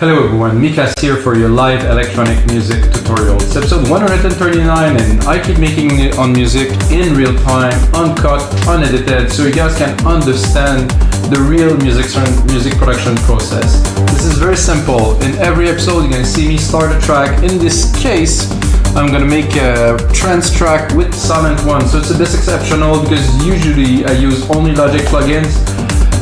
Hello everyone, Mikas here for your live electronic music tutorial. It's episode 139 and I keep making it on music in real time, uncut, unedited, so you guys can understand the real music production process. This is very simple. In every episode you're going to see me start a track. In this case, I'm going to make a trance track with Sylenth1, so it's a bit exceptional because usually I use only Logic plugins.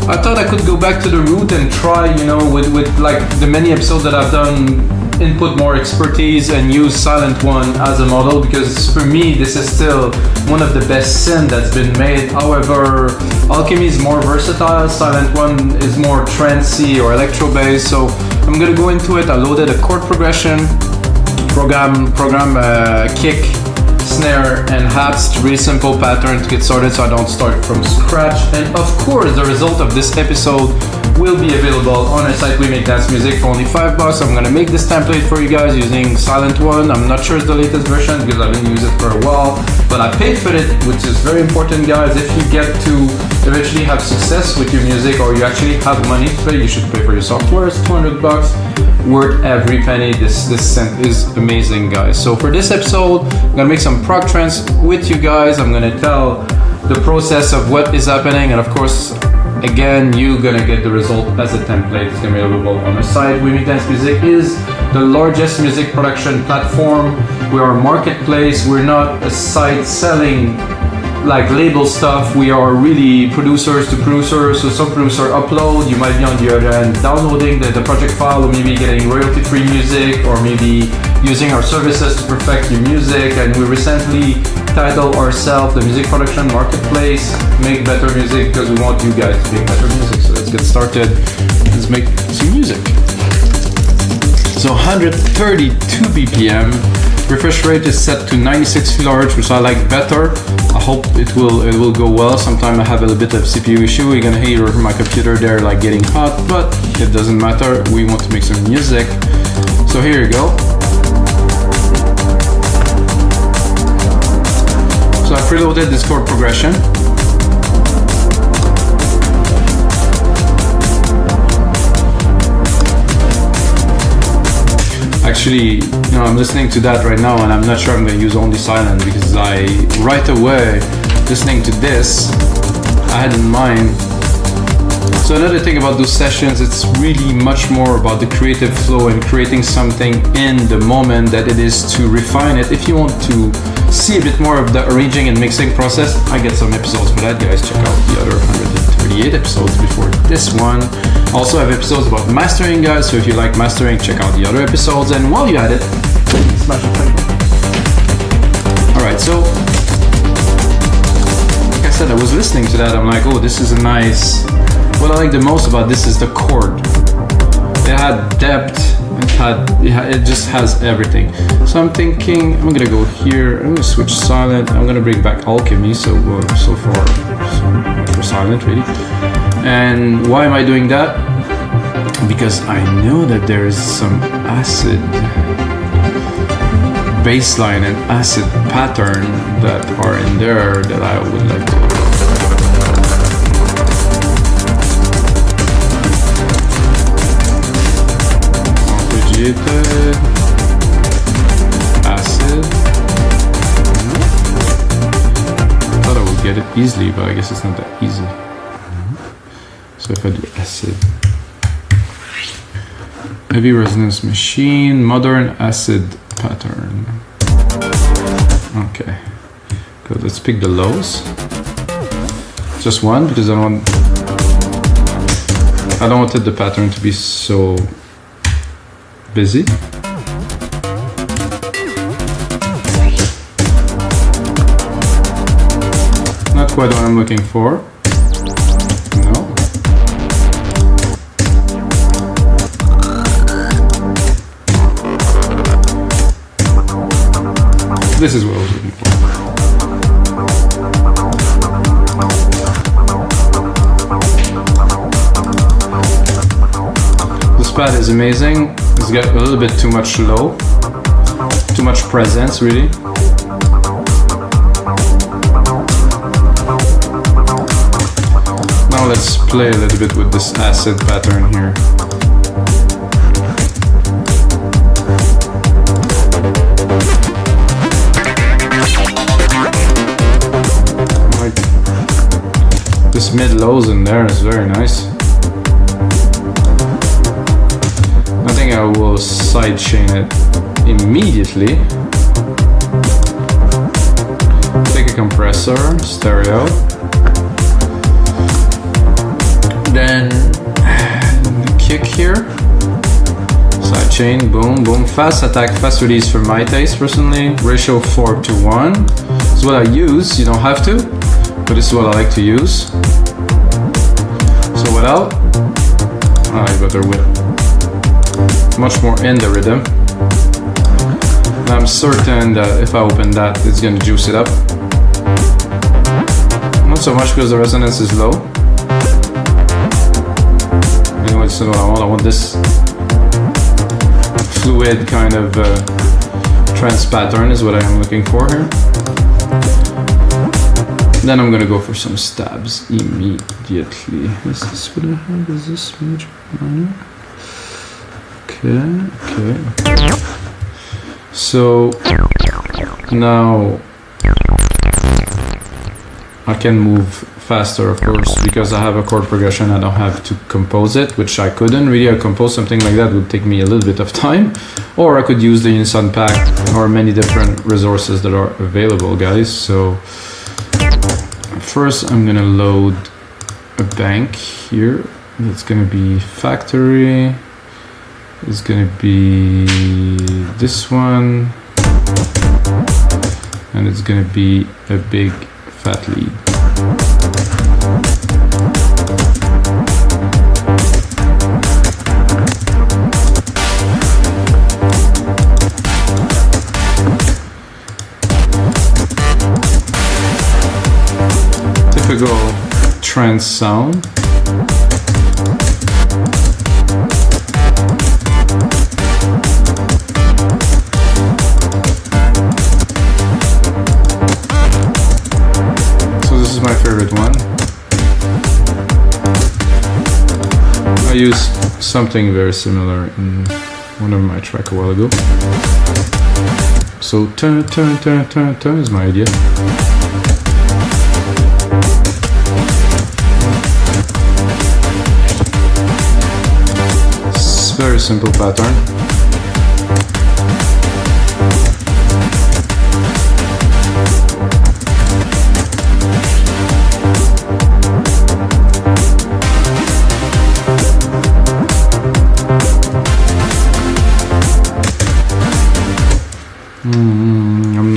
I thought I could go back to the root and try, with like the many episodes that I've done, input more expertise and use Sylenth1 as a model, because for me this is still one of the best synth that's been made. However, Alchemy is more versatile, Sylenth1 is more trancey or electro based, so I'm gonna go into it. I loaded a chord progression, program kick, snare and hats, really simple pattern to get started so I don't start from scratch. And of course the result of this episode will be available on our site. We make dance music for only $5. I'm gonna make this template for you guys using Sylenth1. I'm not sure it's the latest version because I didn't use it for a while, but I paid for it, which is very important, guys. If you get to eventually have success with your music or you actually have money to pay, you should pay for your software. It's $200. Worth every penny. This synth is amazing, guys. So for this episode, I'm gonna make some prog trance with you guys. I'm gonna tell the process of what is happening, and of course, again, you're gonna get the result as a template. It's gonna be available on the site. We Make Dance Music is the largest music production platform. We are a marketplace. We're not a site selling like label stuff. We are really producers to producers. So some producer upload, you might be on the other end downloading the project file, or maybe getting royalty-free music, or maybe using our services to perfect your music. And we recently titled ourselves the Music Production Marketplace. Make better music because we want you guys to make better music. So let's get started. Let's make some music. So 132 BPM. Refresh rate is set to 96 kHz, which I like better. I hope it will go well. Sometimes I have a little bit of CPU issue. You're gonna hear my computer there like getting hot, but it doesn't matter. We want to make some music. So here you go. So I preloaded this chord progression. Actually, I'm listening to that right now and I'm not sure I'm going to use only Sylenth, because right away, listening to this, I had in mind. So another thing about those sessions, it's really much more about the creative flow and creating something in the moment that it is to refine it. If you want to see a bit more of the arranging and mixing process, I get some episodes for that, guys. Check out the other 138 episodes before this one. Also have episodes about mastering, guys, so if you like mastering, check out the other episodes. And while you're at it, smash it. Alright, so like I said, I was listening to that, I'm like, oh, this is a nice. What I like the most about this is the chord. It had depth, it just has everything. So I'm thinking, I'm gonna go here, I'm gonna switch Sylenth, I'm gonna bring back Alchemy, so far for Sylenth really. And why am I doing that? Because I know that there is some acid bassline and acid pattern that are in there that I would like to. Arpeggiator, acid. I thought I would get it easily, but I guess it's not that easy. So if I do acid, heavy resonance machine, modern acid pattern. Okay, good. Let's pick the lows. Just one, because I don't wanted the pattern to be so busy. Not quite what I'm looking for. This is what I was looking for. This pad is amazing. It's got a little bit too much low, too much presence really. Now let's play a little bit with this acid pattern here. mid-lows in there is very nice. I think I will sidechain it immediately. Take a compressor, stereo. Then the kick here. Sidechain, boom, boom. Fast attack, fast release for my taste personally. Ratio 4:1. This is what I use. You don't have to, but this is what I like to use. So without, I better whip. Much more in the rhythm. And I'm certain that if I open that, it's gonna juice it up. Not so much because the resonance is low. Anyway, this is what I want. I want this fluid kind of trance pattern is what I am looking for here. Then I'm gonna go for some stabs immediately. Is this what I have? Is this major, minor? Okay. So now I can move faster, of course, because I have a chord progression. I don't have to compose it, which I couldn't really. Compose something like that would take me a little bit of time, or I could use the Unison pack or many different resources that are available, guys. So first I'm gonna load a bank here. It's gonna be factory. It's gonna be this one, and it's gonna be a big fat lead. Typical trance sound. My favorite one. I used something very similar in one of my tracks a while ago. So turn is my idea. It's a very simple pattern.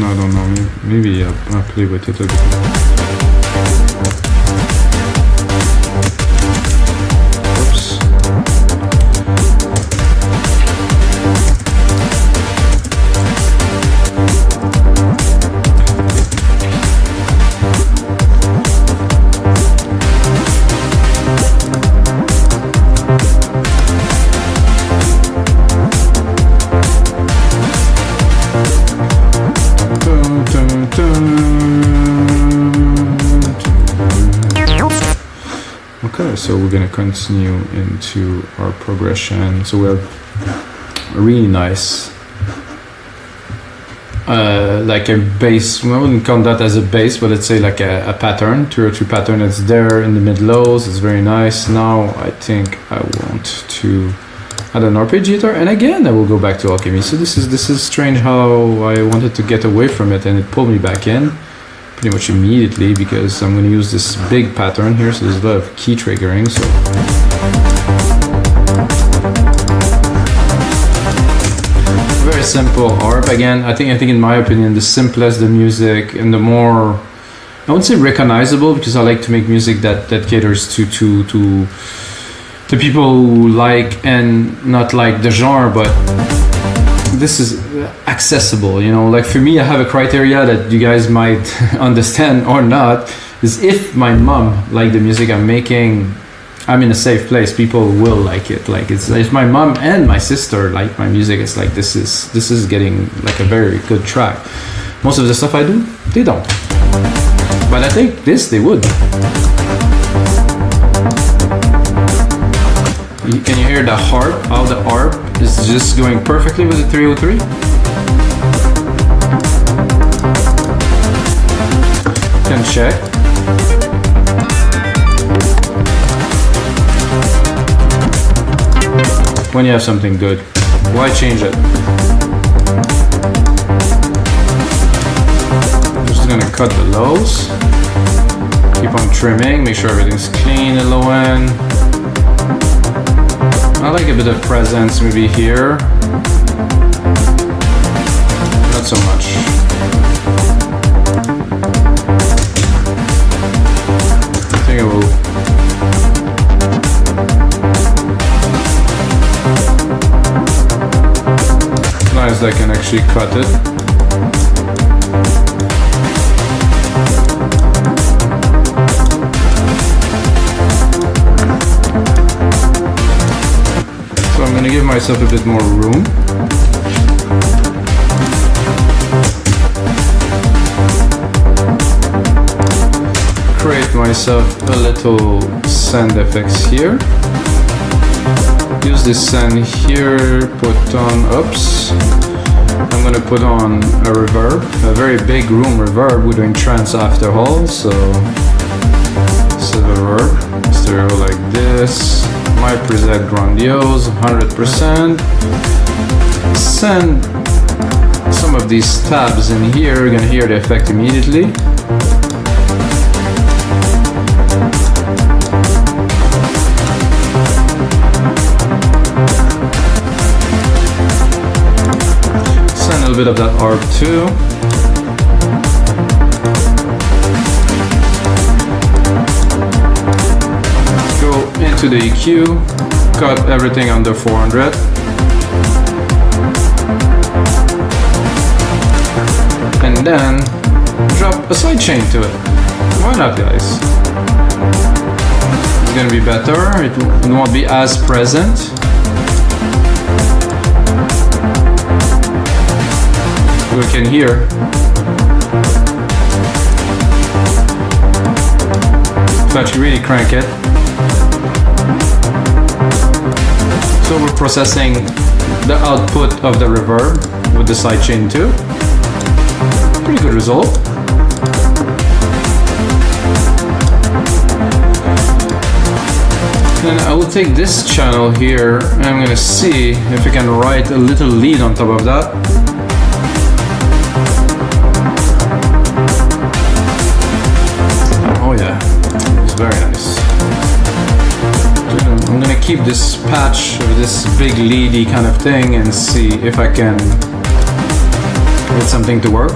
I don't know, maybe I'll play with it a bit. Oops. Okay, so we're gonna continue into our progression. So we have a really nice, like a bass. I wouldn't count that as a bass, but let's say like a pattern, 2 or 3 pattern that's there in the mid lows. It's very nice. Now I think I want to add an arpeggiator, and again I will go back to alchemy. So this is strange how I wanted to get away from it, and it pulled me back in pretty much immediately because I'm going to use this big pattern here. So there's a lot of key triggering. So very simple arp. Again, I think in my opinion the simplest the music and the more, I wouldn't say recognizable, because I like to make music that caters to people who like and not like the genre, but this is accessible, you know. Like for me, I have a criteria that you guys might understand or not, is if my mom liked the music I'm making, I'm in a safe place, people will like it. Like it's if my mom and my sister like my music, it's like this is getting like a very good track. Most of the stuff I do, they don't, but I think this they would. Can you hear the harp? How the harp is just going perfectly with the 303. Can check. when you have something good. Why change it? I'm just gonna cut the lows. Keep on trimming, make sure everything's clean at low end. I like a bit of presence maybe here. Not so much. I think I will. It's nice that I can actually cut it. So I'm going to give myself a bit more room. Create myself a little sand effects here. Use this sand here, put on, oops. I'm gonna put on a reverb, a very big room reverb. We're doing trance after all, so it's a reverb, stereo like this. My preset grandiose, 100%. Send some of these tabs in here, you're gonna hear the effect immediately. Send a little bit of that arp too. Go into the EQ, cut everything under 400. And then drop a sidechain to it. Why not, guys? It's gonna be better, it won't be as present. We can hear. If I really crank it. So we're processing the output of the reverb with the sidechain too. Pretty good result. Then I will take this channel here and I'm gonna see if I can write a little lead on top of that. Oh yeah, it's very nice. I'm gonna keep this patch of this big leady kind of thing and see if I can get something to work.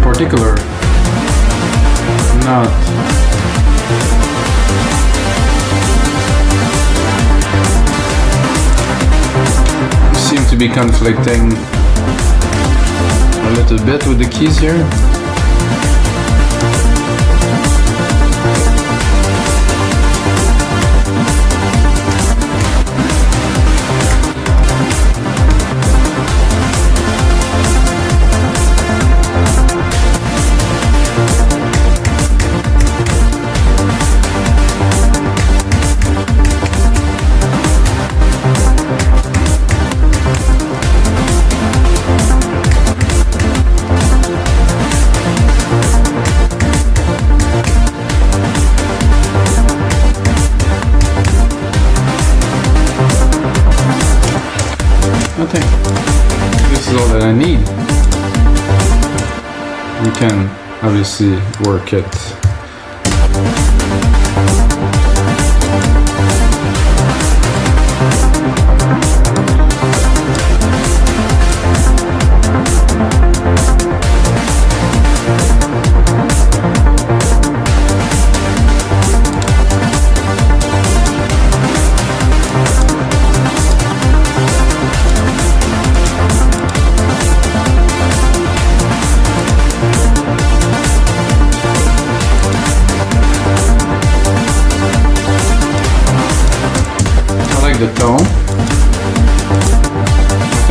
Particular, not seem to be conflicting a little bit with the keys here. Nothing. This is all that I need. You can obviously work it.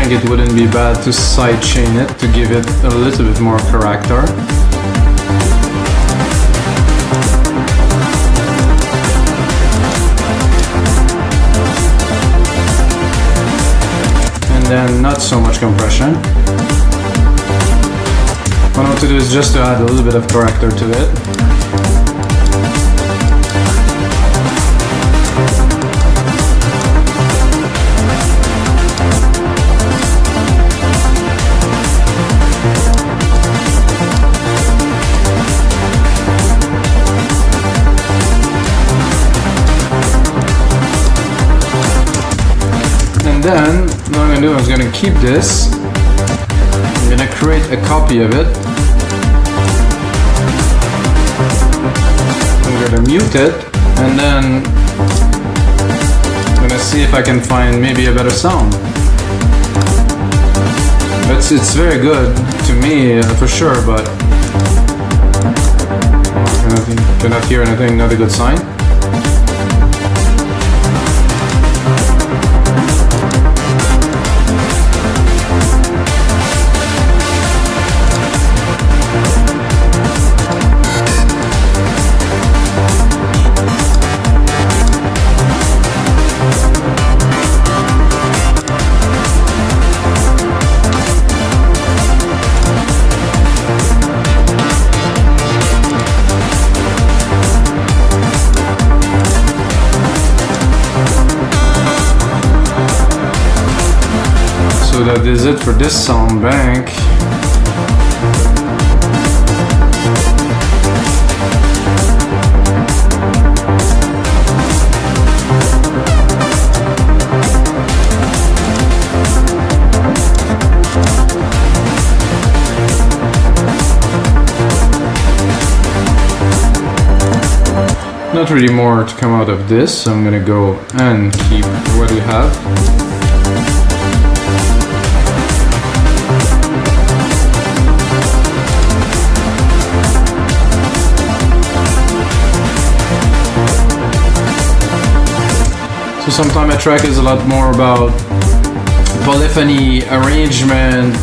think it wouldn't be bad to sidechain it to give it a little bit more character. And then not so much compression. What I want to do is just to add a little bit of character to it. Then, what I'm going to do is going to keep this, I'm going to create a copy of it, I'm going to mute it, and then I'm going to see if I can find maybe a better sound. It's very good to me, for sure, but I cannot hear anything, not a good sign. So that is it for this sound bank. Not really more to come out of this, so I'm gonna go and keep what we have. So sometimes a track is a lot more about polyphony, arrangement,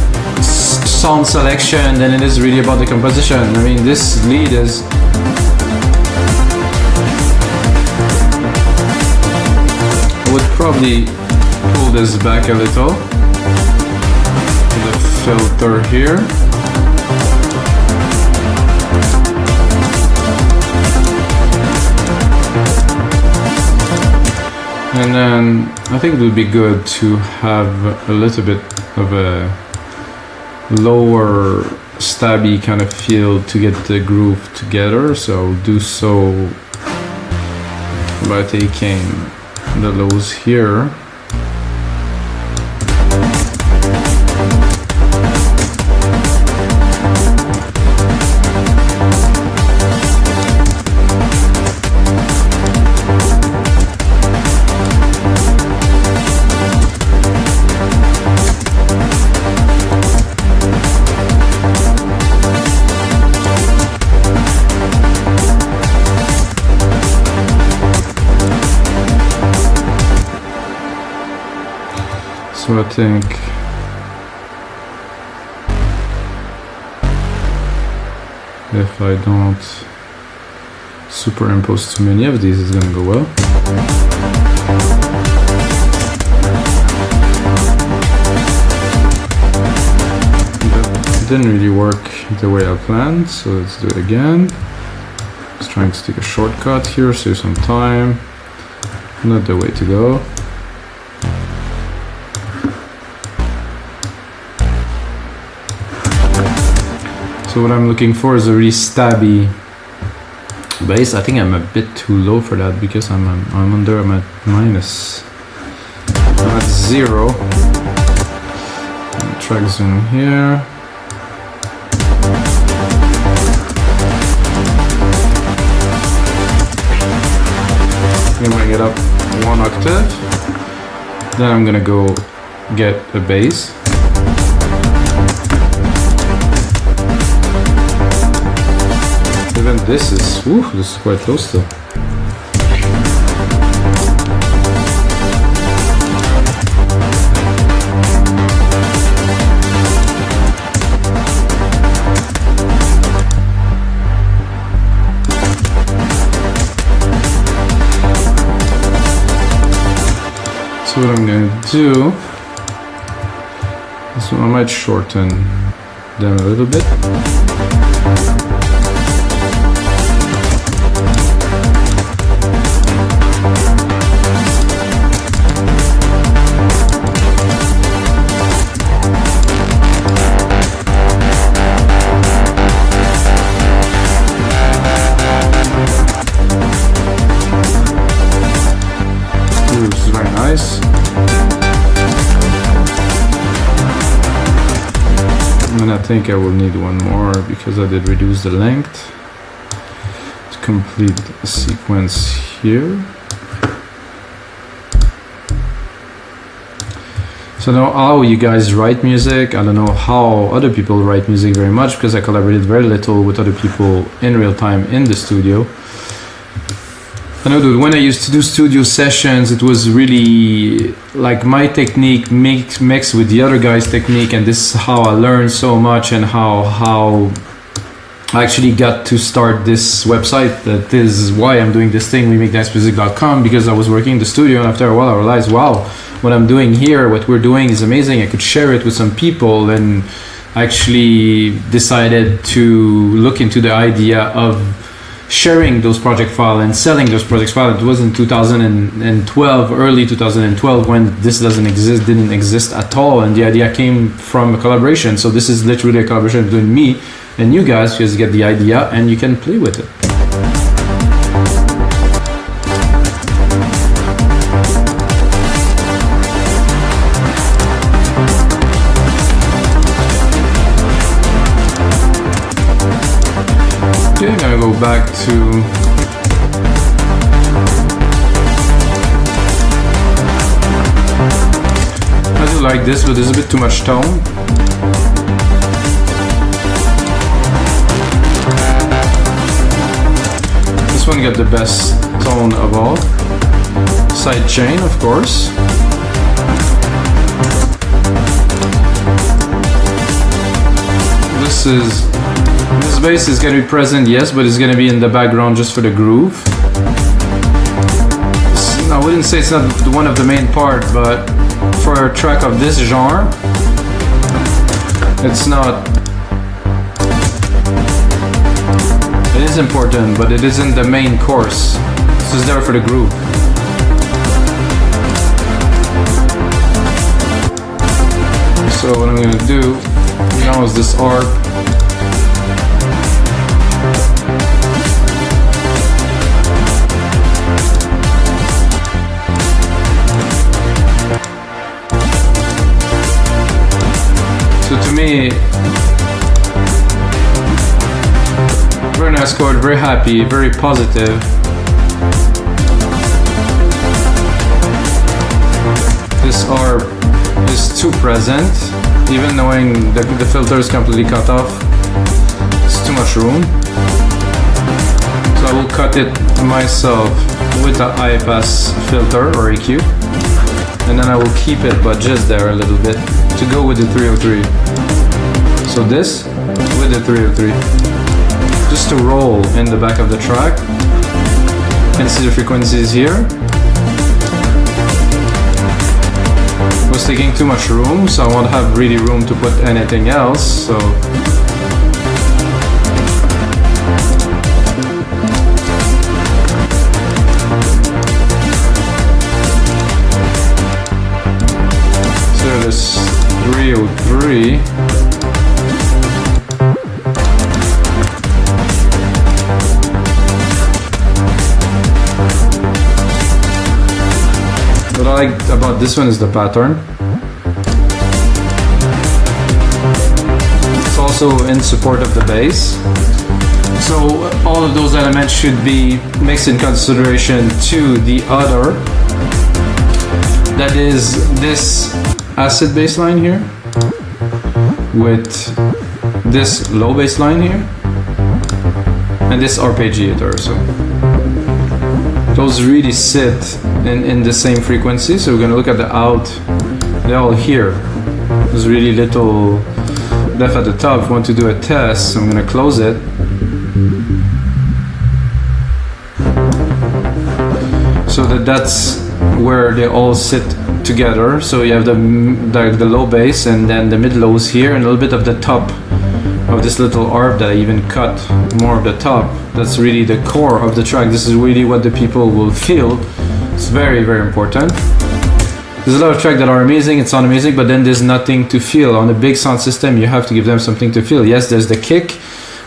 sound selection than it is really about the composition. I mean, this lead is I would probably pull this back a little. The filter here. And then I think it would be good to have a little bit of a lower stabby kind of feel to get the groove together. So I'll do so by taking the lows here. So I think if I don't superimpose too many of these, it's going to go well. That didn't really work the way I planned, so let's do it again. Just trying to take a shortcut here, save some time. Not the way to go. So what I'm looking for is a really stabby bass. I think I'm a bit too low for that because I'm at minus. I'm at 0. Track zoom here. I'm gonna bring it up 1 octave. Then I'm gonna go get a bass. Even this is quite close still. do, so I might shorten them a little bit. This is very nice. And I think I will need one more because I did reduce the length to complete the sequence here. So now how you guys write music, I don't know how other people write music very much because I collaborated very little with other people in real time in the studio. I know that when I used to do studio sessions, it was really like my technique mixed with the other guy's technique, and this is how I learned so much and how I actually got to start this website. That is why I'm doing this thing, WeMakeDanceMusic.com, because I was working in the studio and after a while I realized, wow, what I'm doing here, what we're doing is amazing. I could share it with some people, and I actually decided to look into the idea of sharing those project files and selling those project files. It was in 2012, early 2012, when this didn't exist at all, and the idea came from a collaboration. So this is literally a collaboration between me and you guys. You just get the idea and you can play with it. Okay, I'm gonna go back to I do like this, but there's a bit too much tone. This one got the best tone of all. Sidechain, of course. This bass is going to be present, yes, but it's going to be in the background just for the groove. I wouldn't say it's not one of the main part, but for a track of this genre, it's not. It is important, but it isn't the main course. This is there for the groove. So what I'm going to do now is this arp. So to me, very nice chord, very happy, very positive. This arp is too present, even knowing that the filter is completely cut off. It's too much room. So I will cut it myself with a high pass filter or EQ, and then I will keep it, but just there a little bit, to go with the 303. So this with the 303, just to roll in the back of the track. You can see the frequencies here. It was taking too much room, so I won't have really room to put anything else. So this 303. What I like about this one is the pattern. It's also in support of the bass. So all of those elements should be mixed in consideration to the other. That is this acid bass line here with this low bass line here and this arpeggiator. So those really sit in the same frequency. So we're going to look at the out. They're all here. There's really little left at the top. If we want to do a test, I'm going to close it. So that's where they all sit together. So you have the low bass and then the mid lows here and a little bit of the top of this little arp that I even cut more of the top. That's really the core of the track. This is really what the people will feel. It's very, very important. There's a lot of tracks that are amazing, it sounds amazing, but then there's nothing to feel. On a big sound system, you have to give them something to feel. Yes, there's the kick,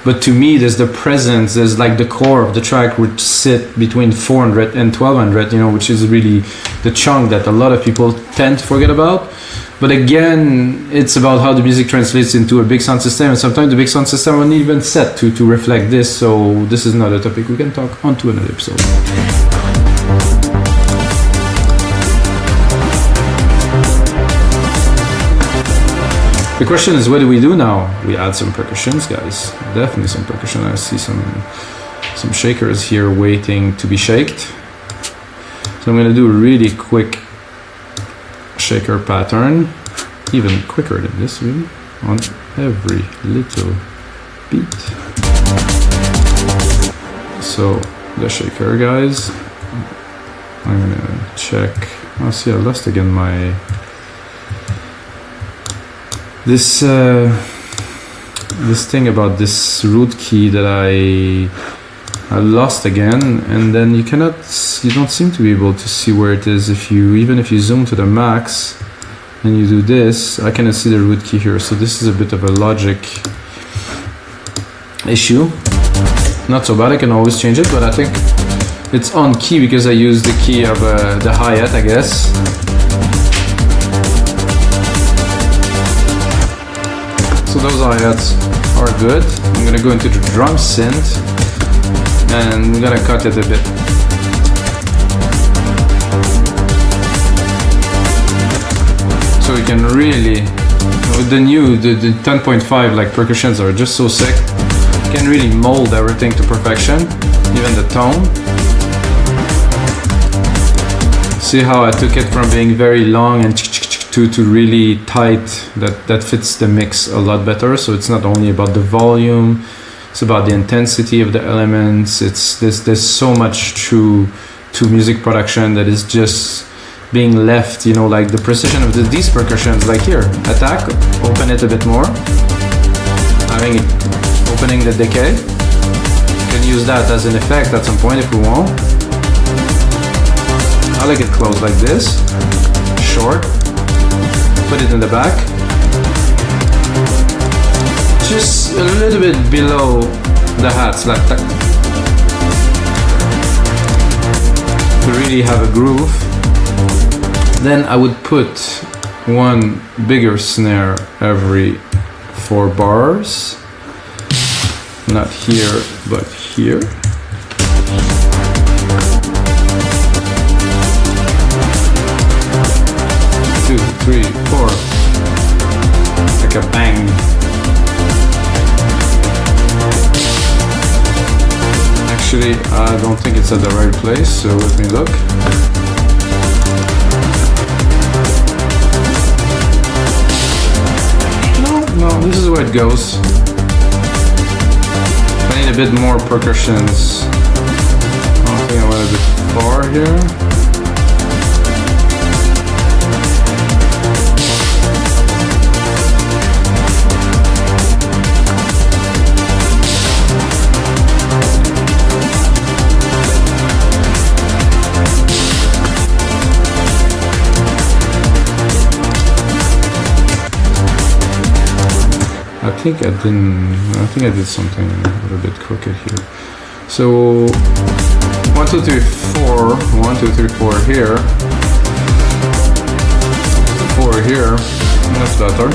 but to me, there's the presence, there's like the core of the track, which sit between 400 and 1200, you know, which is really the chunk that a lot of people tend to forget about. But again, it's about how the music translates into a big sound system, and sometimes the big sound system won't even set to reflect this, so this is not a topic we can talk on to another episode. The question is, what do we do now? We add some percussions, guys. Definitely some percussion. I see some shakers here waiting to be shaked. So I'm gonna do a really quick shaker pattern, even quicker than this really, on every little beat. So the shaker, guys. I'm gonna check. Oh, see, I lost again my this thing about this root key that I lost again, and then you don't seem to be able to see where it is even if you zoom to the max and you do this. I cannot see the root key here, so this is a bit of a logic issue. Not so bad, I can always change it, but I think it's on key because I use the key of the hi-hat, I guess. So those hi-hats are good. I'm gonna go into the drum synth and I'm gonna cut it a bit. So we can really, with the 10.5 like percussions are just so sick. You can really mold everything to perfection, even the tone. See how I took it from being very long and to really tight, that fits the mix a lot better. So it's not only about the volume, it's about the intensity of the elements. There's so much to music production that is just being left, you know, like the precision of these percussions, like here, attack, open it a bit more, opening the decay. You can use that as an effect at some point if we want. I like it closed like this, short. Put it in the back, just a little bit below the hats, like that, to really have a groove. Then I would put one bigger snare every 4 bars, not here but here. Two, 3, 4, like a bang. Actually, I don't think it's at the right place, so let me look. No, this is where it goes. I need a bit more percussions. I think I went a bit far here. I think I did something a little bit crooked here. So 1, 2, 3, 4, 1, 2, 3, 4 here, 4 here, that's better.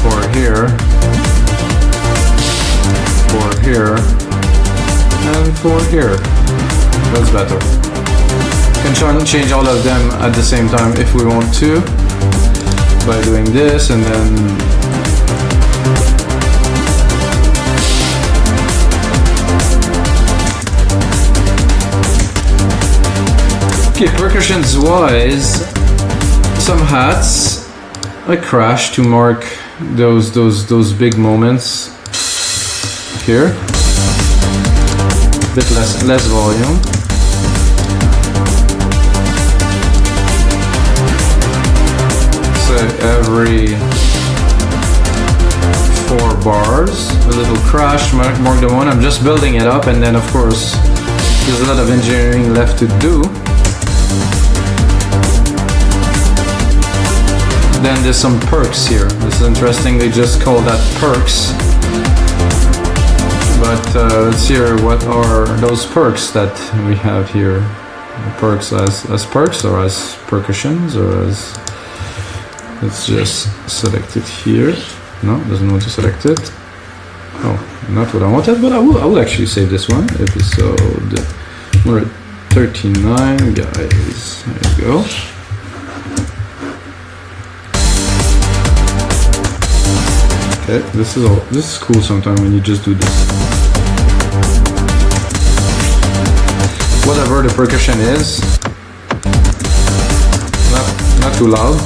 4 here, 4 here, and 4 here. That's better. You can change all of them at the same time if we want to, by doing this, and then okay, percussions wise, some hats I crash to mark those big moments here, a bit less volume. every 4 bars. A little crash, mark the one. I'm just building it up, and then of course there's a lot of engineering left to do. Then there's some perks here. This is interesting, they just call that perks. But let's hear what are those perks that we have here. Perks as perks or as percussions or as... Let's just select it here. No, doesn't want to select it. Oh, not what I wanted, but I will actually save this one. Episode 139, guys. There you go. Okay, this is cool sometimes when you just do this. Whatever the percussion is, not too loud.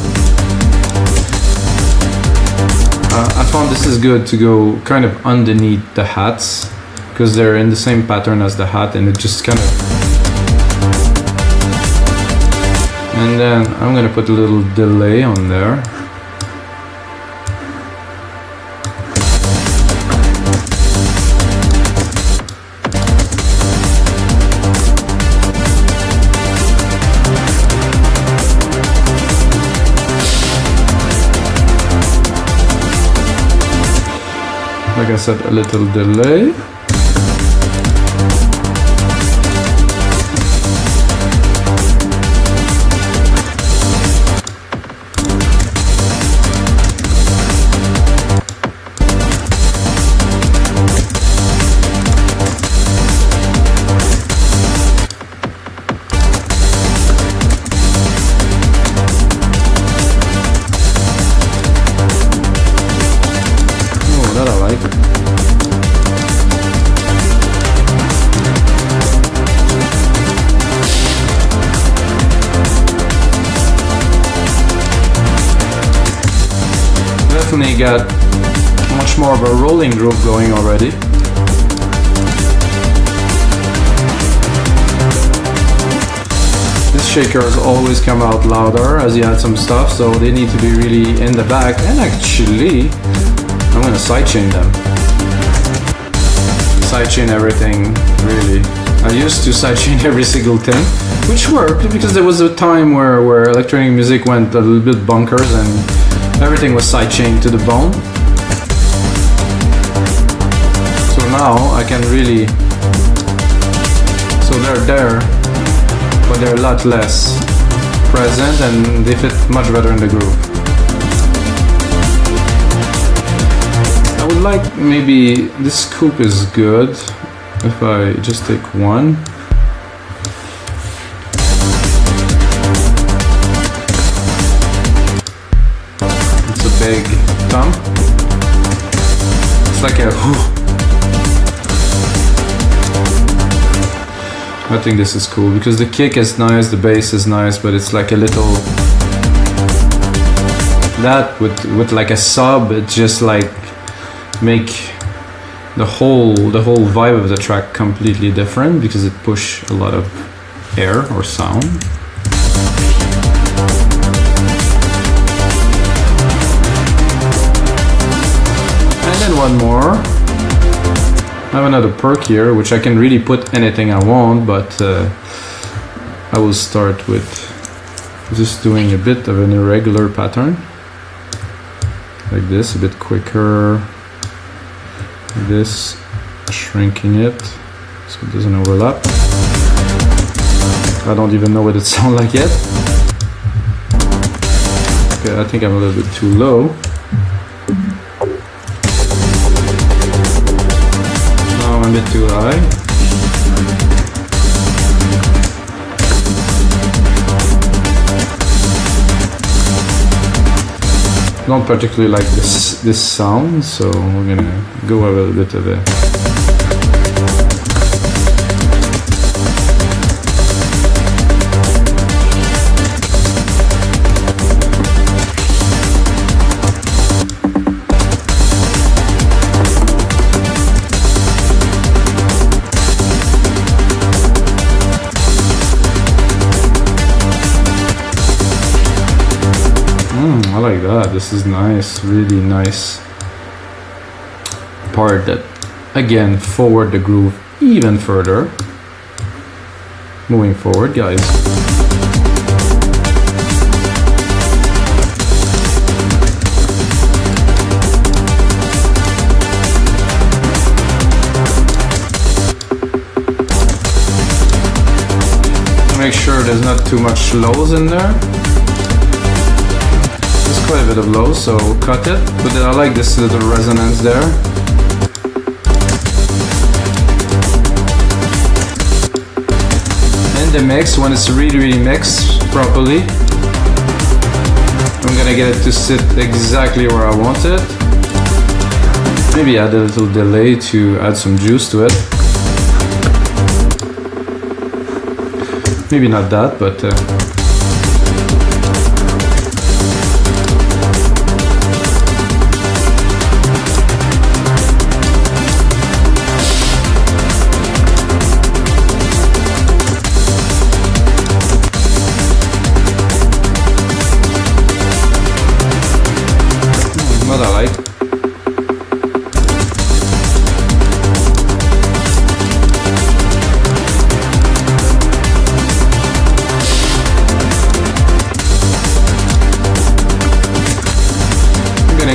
I found this is good to go kind of underneath the hats because they're in the same pattern as the hat, and it just kind of... And then I'm gonna put a little delay on there. Like I said, a little delay. Got much more of a rolling groove going already. These shakers always come out louder as you add some stuff, so they need to be really in the back. And actually, I'm gonna sidechain them. Sidechain everything, really. I used to sidechain every single thing, which worked because there was a time where electronic music went a little bit bonkers and everything was sidechained to the bone. So now I can really... So they're there, but they're a lot less present and they fit much better in the groove. I would like maybe... This scoop is good if I just take one. Big thumb. It's like a whoo. I think this is cool because the kick is nice, the bass is nice, but it's like a little... That with like a sub, it just like make the whole vibe of the track completely different because it push a lot of air or sound. One more. I have another perk here, which I can really put anything I want, but I will start with just doing a bit of an irregular pattern. Like this, a bit quicker. Like this, shrinking it so it doesn't overlap. I don't even know what it sounds like yet. Okay, I think I'm a little bit too low. A bit too high. Don't particularly like this sound, so we're gonna go a little bit of it. I like that. This is nice, really nice part that again forward the groove even further. Moving forward, guys. Make sure there's not too much lows in there. There's quite a bit of lows, so cut it. But then I like this little resonance there. In the mix, when it's really mixed properly, I'm gonna get it to sit exactly where I want it. Maybe add a little delay to add some juice to it. Maybe not that, but what I like.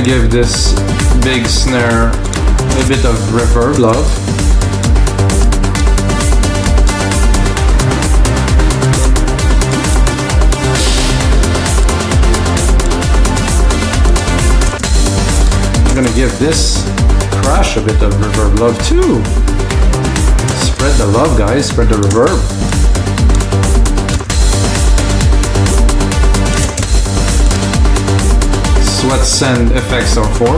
Give this big snare a bit of reverb love. I'm gonna give this crash a bit of reverb love too. Spread the love, guys, spread the reverb. What send effects are for.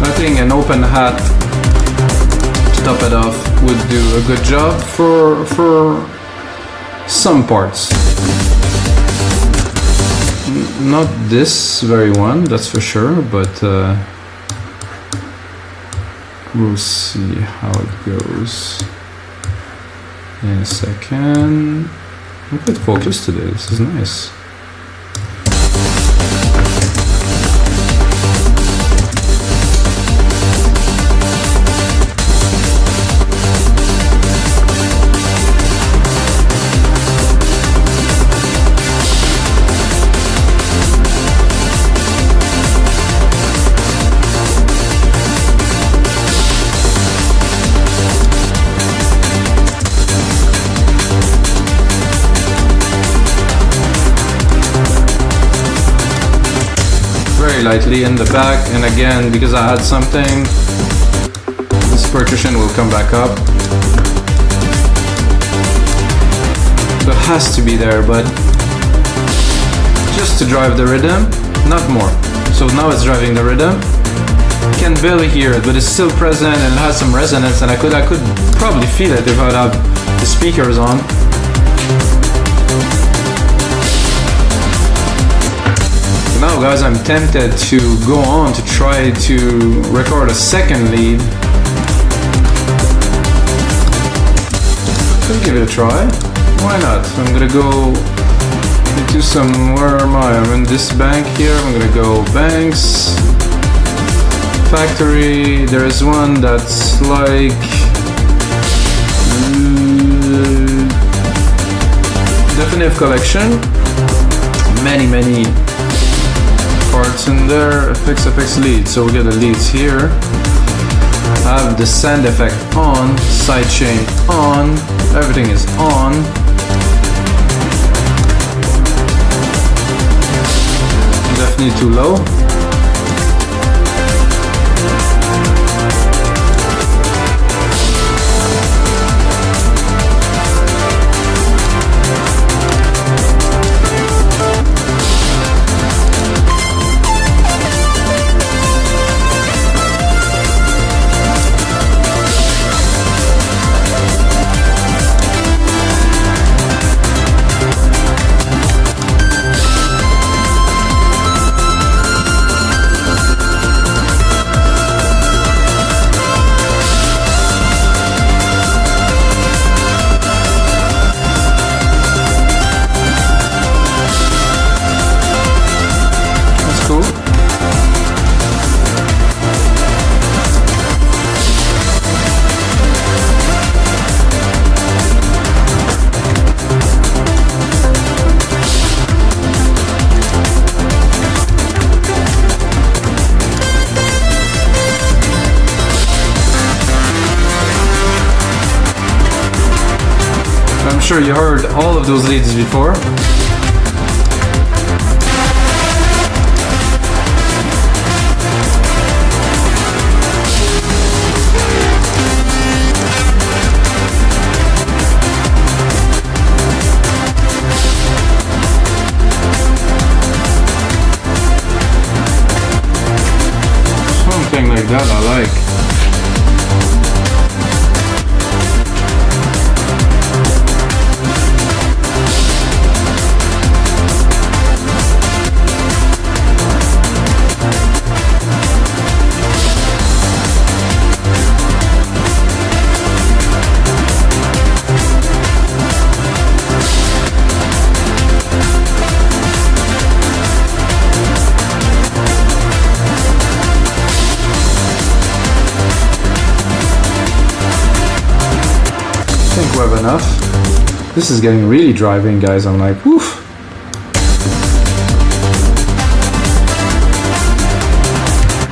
I think an open hat to top it off would do a good job for some parts. Not this very one, that's for sure, but we'll see how it goes in a second. I'm quite focused today, this is nice. Lightly in the back, and again, because I had something, this percussion will come back up. So it has to be there, but just to drive the rhythm, not more. So now it's driving the rhythm. Can barely hear it, but it's still present and it has some resonance, and I could probably feel it if I'd have the speakers on. Now guys, I'm tempted to go on to try to record a second lead. Could give it a try. Why not? I'm gonna go into some, where am I? I'm in this bank here. I'm gonna go banks, factory. There's one that's like definitive collection. Many parts in there. FX lead. So we get the leads here. I have the send effect on, sidechain on, everything is on. Definitely too low. sure you heard all of those leads before. Something like that I like. I think we have enough. This is getting really driving, guys. I'm like, woof.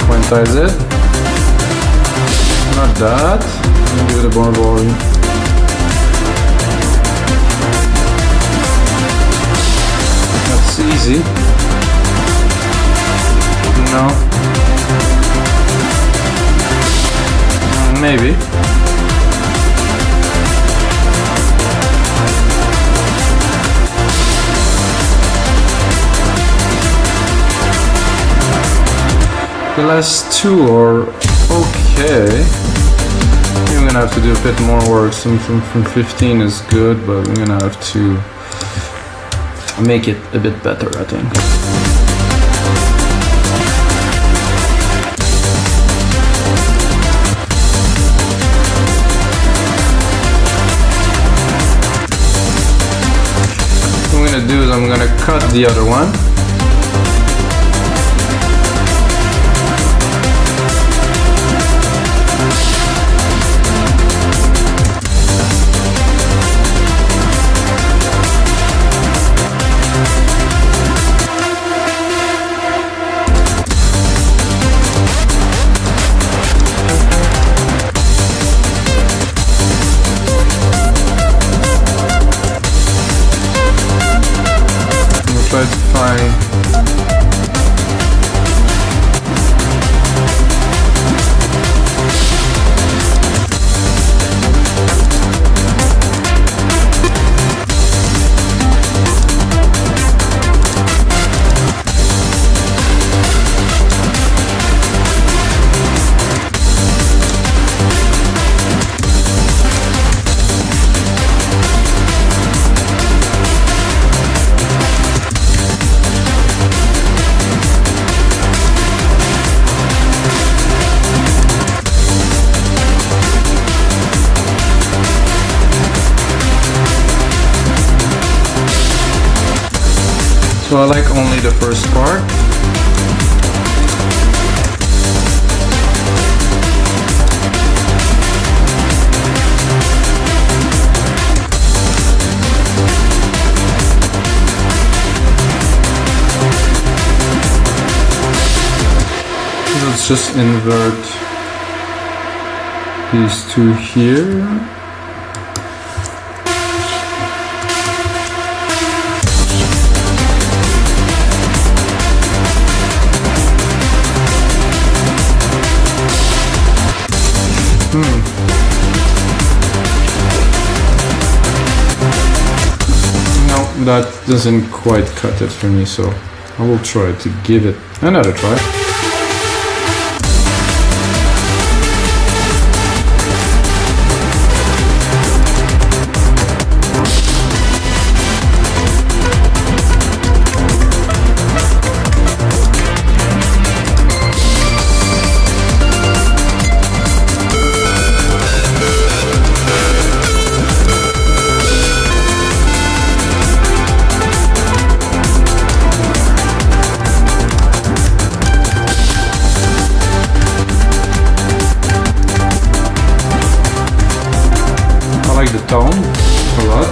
Quantize it. Not that. Give it a more volume. That's easy. No. Maybe. The last two are okay. I'm gonna have to do a bit more work. Some from 15 is good, but I'm gonna have to make it a bit better, I think. What I'm gonna do is I'm gonna cut the other one. Try to find so I like only the first part. Let's just invert these two here. No, that doesn't quite cut it for me, so I will try to give it another try. The tone a lot.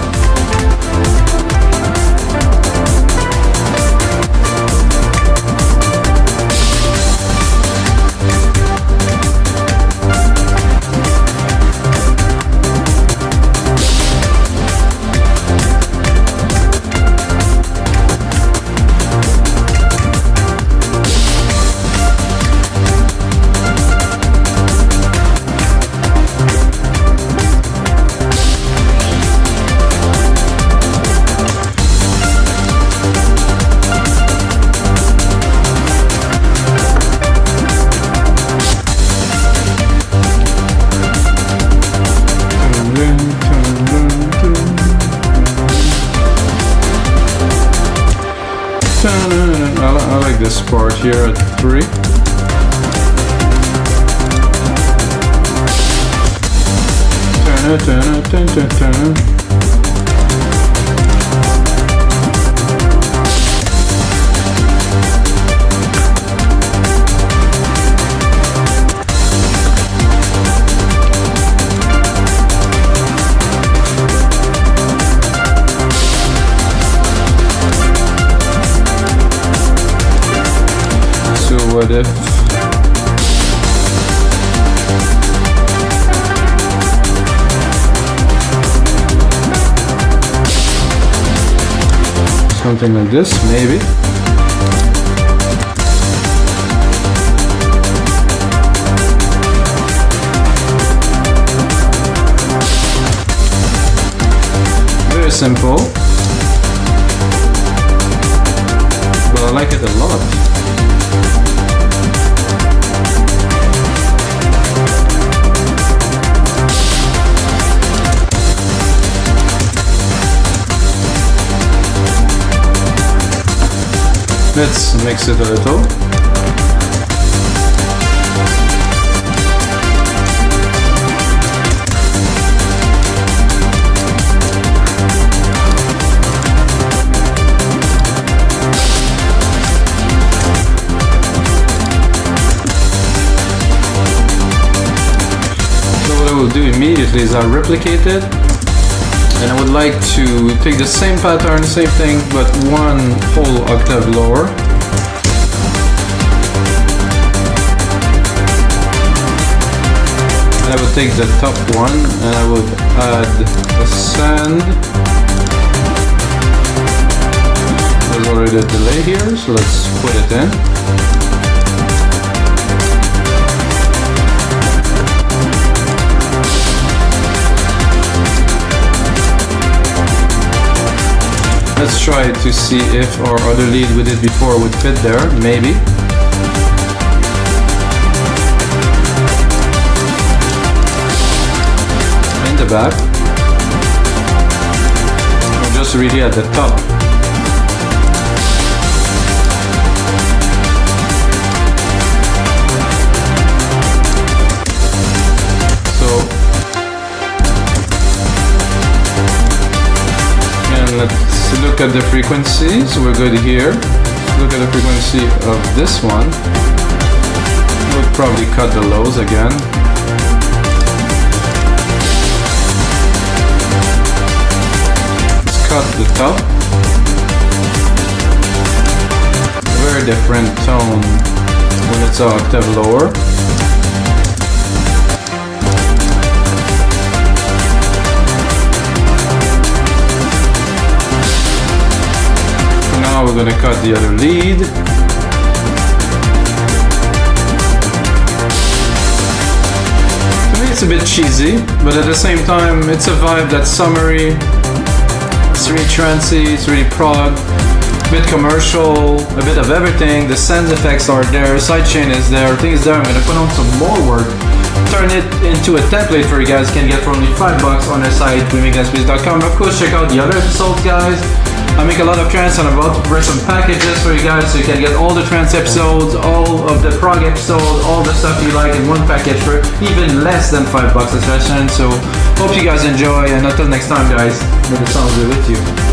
part here at 3. Turn. What if something like this, maybe? Very simple, but I like it a lot. Let's mix it a little. So what I will do immediately is I'll replicate it. And I would like to take the same pattern, same thing, but one whole octave lower. And I would take the top one and I would add a sand. There's already a delay here, so let's put it in. Let's try to see if our other lead we did before would fit there, maybe. In the back. Or just really at the top. Let's look at the frequencies. We're good here. Look at the frequency of this one. We'll probably cut the lows again. Let's cut the top. Very different tone when it's an octave lower. Now we're going to cut the other lead. To me it's a bit cheesy, but at the same time it's a vibe that's summery. It's really trancey, it's really prog, a bit commercial, a bit of everything. The sound effects are there, sidechain is there, things there. I'm going to put on some more work, turn it into a template for you guys. You can get for only $5 on our site, wemikasbeats.com. Of course, check out the other episodes, guys. I make a lot of trance and I'm about to bring some packages for you guys so you can get all the trance episodes, all of the prog episodes, all the stuff you like in one package for even less than $5 a session. So hope you guys enjoy, and until next time guys, may the sound be with you.